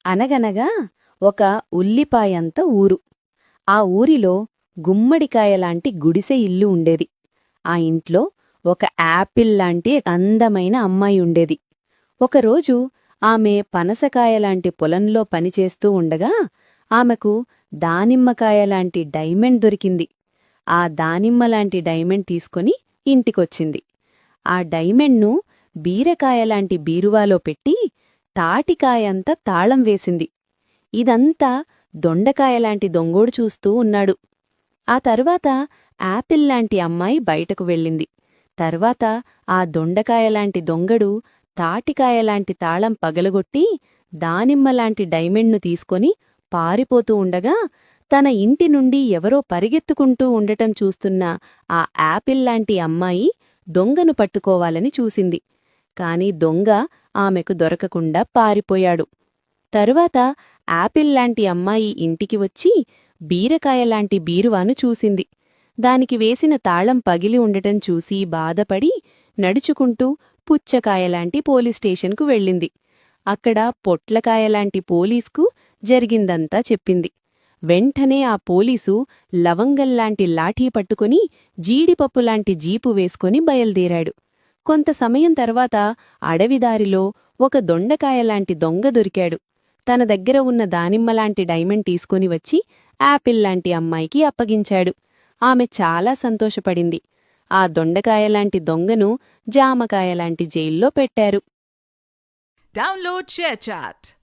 అనగనగా ఒక ఉల్లిపాయంత ఊరు. ఆ ఊరిలో గుమ్మడికాయలాంటి గుడిసె ఇల్లు ఉండేది. ఆ ఇంట్లో ఒక యాపిల్ లాంటి అందమైన అమ్మాయి ఉండేది. ఒకరోజు ఆమె పనసకాయలాంటి పొలంలో పనిచేస్తూ ఉండగా ఆమెకు దానిమ్మకాయలాంటి డైమండ్ దొరికింది. ఆ దానిమ్మలాంటి డైమండ్ తీసుకొని ఇంటికొచ్చింది. ఆ డైమండ్ను బీరకాయలాంటి బీరువాలో పెట్టి తాటికాయంత తాళం వేసింది. ఇదంతా దొండకాయలాంటి దొంగోడు చూస్తూ ఉన్నాడు. ఆ తరువాత యాపిల్లాంటి అమ్మాయి బయటకు వెళ్ళింది. తర్వాత ఆ దొండకాయలాంటి దొంగడు తాటికాయలాంటి తాళం పగలగొట్టి దానిమ్మలాంటి డైమండ్ను తీసుకొని పారిపోతూ ఉండగా తన ఇంటి నుండి ఎవరో పరిగెత్తుకుంటూ ఉండటం చూస్తున్న ఆ యాపిల్లాంటి అమ్మాయి దొంగను పట్టుకోవాలని చూసింది. కాని దొంగ ఆమెకు దొరకకుండా పారిపోయాడు. తరువాత యాపిల్లాంటి అమ్మాయి ఇంటికి వచ్చి బీరకాయలాంటి బీరువాను చూసింది. దానికి వేసిన తాళం పగిలి ఉండటం చూసి బాధపడి నడుచుకుంటూ పుచ్చకాయలాంటి పోలీస్ స్టేషన్కు వెళ్ళింది. అక్కడ పొట్లకాయలాంటి పోలీస్కు జరిగిందంతా చెప్పింది. వెంటనే ఆ పోలీసు లవంగల్లాంటి లాఠీ పట్టుకుని జీడిపప్పులాంటి జీపు వేసుకుని బయల్దేరాడు. కొంత సమయం తర్వాత అడవిదారిలో ఒక దొండకాయలాంటి దొంగ దొరికాడు. తన దగ్గర ఉన్న దానిమ్మలాంటి డైమండ్ తీసుకుని వచ్చి యాపిల్లాంటి అమ్మాయికి అప్పగించాడు. ఆమె చాలా సంతోషపడింది. ఆ దొండకాయలాంటి దొంగను జామకాయలాంటి జైల్లో పెట్టారు. Download ShareChat.